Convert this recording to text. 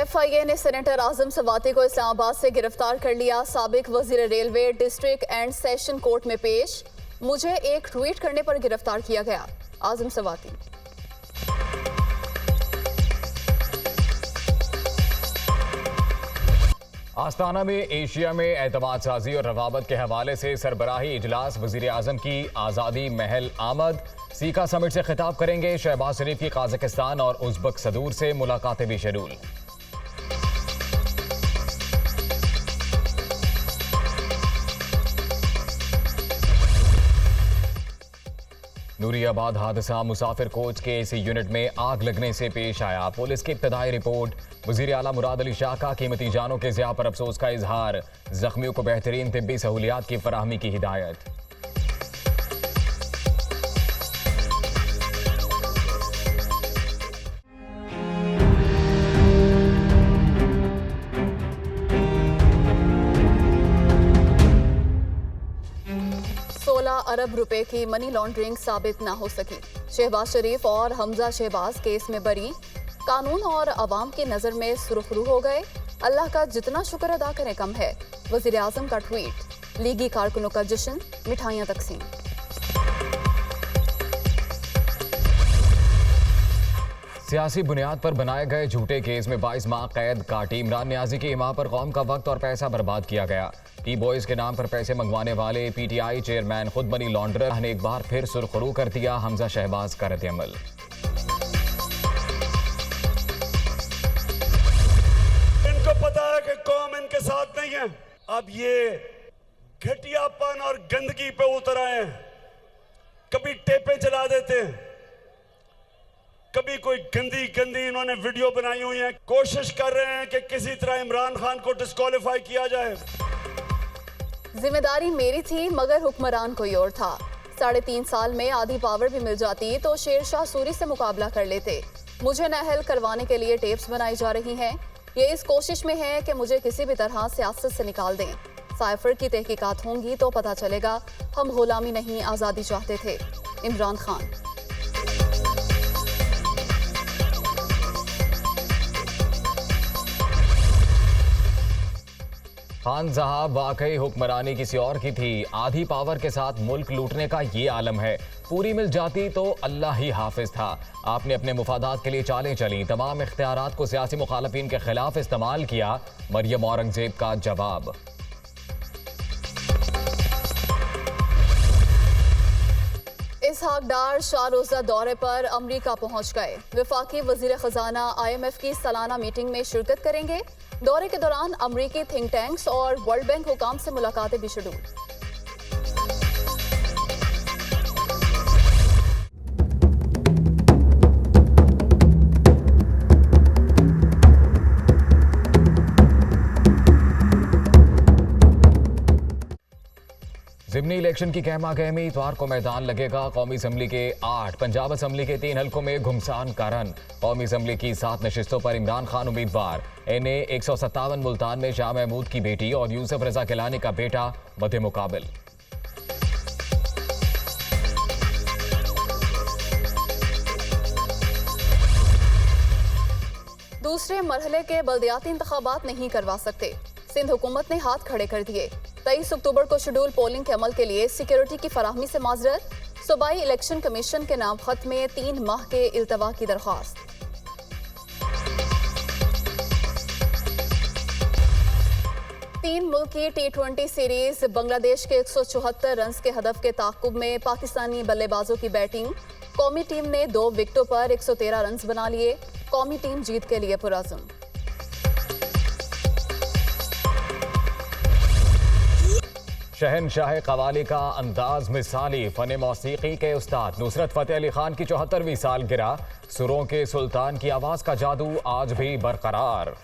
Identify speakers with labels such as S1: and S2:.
S1: FIA ने senator आजम सवाती को इस्लामाबाद से गिरफ्तार कर लिया। साबिक वजीर railway district and session court में पेश। मुझे एक ट्वीट करने पर गिरफ्तार किया गया। आजम सवाती।
S2: आस्ताना में एशिया में एतमाद साजी और रवाबत के हवाले से सरबराही इजलास। वजीर आजम की आज़ादी महल आमद। सीका समिट से खिताब करेंगे। शहबाज शरीफ की काज़ाकिस्तान और उज़्बक सदूर से मुलाकातें भी शेड्यूल। नूरियाबाद हादसा। मुसाफिर कोच के एसी यूनिट में आग लगने से पेश आया। पुलिस की इब्तदाई रिपोर्ट। वज़ीर आला मुराद अली शाह का कीमती जानों के ज़िया पर अफसोस का इजहार। जख्मियों को बेहतरीन तिब्बी सहूलियात की फराहमी की हिदायत।
S1: अरब रुपए की मनी लॉन्ड्रिंग साबित ना हो सकी। शहबाज शरीफ और हमजा शहबाज केस में बरी। कानून और अवाम की नजर में सुरखरू हो गए। अल्लाह का जितना शुक्र अदा करें कम है। वजीर आजम का ट्वीट। लीगी कारकुनों का जश्न, मिठाइयां तकसीम।
S2: सियासी बुनियाद पर बनाए गए झूठे केस में 22 माह कैद काटी। इमरान नियाजी की हिमा पर कौम का वक्त और पैसा बर्बाद किया गया। टी बॉयज के नाम पर पैसे मंगवाने वाले PTI चेयरमैन खुद मनी लॉन्ड्रर ने एक बार फिर सुरखरू कर दिया। हमजा शहबाज का रद्द-ए-अमल।
S3: इनको पता है कि कौम इनके साथ नहीं है। अब ये घटियापन और गंदगी पे उतर आए हैं। कभी टेपें चला देते हैं, कभी कोई गंदी गंदी इन्होंने वीडियो बनाई हुई है। कोशिश कर रहे हैं कि किसी तरह इमरान खान को डिस्क्वालीफाई किया जाए।
S1: जिम्मेदारी मेरी थी मगर हुक्मरान कोई और था। 3.5 साल में आधी पावर भी मिल जाती तो शेरशाह सूरी से मुकाबला कर लेते। मुझे नाअहल करवाने के लिए टेप्स बनाई जा रही हैं। ये इस कोशिश में है कि मुझे किसी भी तरह सियासत से निकाल दें। साइफर की तहकीकात होंगी तो पता चलेगा। हम गुलामी नहीं आज़ादी चाहते थे। इमरान खान।
S2: खान साहब वाकई हुक्मरानी किसी और की थी। आधी पावर के साथ मुल्क लूटने का ये आलम है। पूरी मिल जाती तो अल्लाह ही हाफिज था। आपने अपने मुफादात के लिए चालें चली। तमाम इख्तियारात को सियासी मुखालफिन के खिलाफ इस्तेमाल किया। मरियम औरंगजेब का जवाब।
S1: इसहाक डार 4 रोज़ा दौरे पर अमरीका पहुंच गए। वफाकी वजीर खजाना IMF की सालाना मीटिंग में शिरकत करेंगे। दौरे के दौरान अमरीकी थिंक टैंक्स और वर्ल्ड बैंक हुकाम से मुलाकातें भी शेड्यूल।
S2: ज़िमनी इलेक्शन की कहमा कहमी। इतवार को मैदान लगेगा। कौमी असम्बली के 8, पंजाब असम्बली के 3 हल्कों में घुमसान का रन। कौमी असम्बली की 7 नशिस्तों पर इमरान खान उम्मीदवार। NA 157 मुल्तान में शाह महमूद की बेटी और यूसुफ रजा गिलानी का बेटा मध्य मुकाबिल।
S1: दूसरे मरहले के बल्दियाती इंतखाबात नहीं करवा सकते। सिंध हुकूमत ने हाथ खड़े कर दिए। 23 अक्टूबर को शेड्यूल पोलिंग के अमल के लिए सिक्योरिटी की फराहमी से माजरत। सूबाई इलेक्शन कमीशन के नाम खत में 3 माह के इल्तवा की दरख्वास्त। तीन मुल्की T20 सीरीज। बांग्लादेश के 174 रन के हदफ के ताक़ुब में पाकिस्तानी बल्लेबाजों की बैटिंग। कौमी टीम ने 2 विकेटों पर 113 रन बना लिए। कौमी टीम जीत के लिए पुरअज़्म।
S2: शहनशाह कवाली का अंदाज मिसाली। फ़न मौसीकी के उस्ताद नुसरत फ़तेह अली खान की 74वीं सालगिरह। सुरों के सुल्तान की आवाज़ का जादू आज भी बरकरार।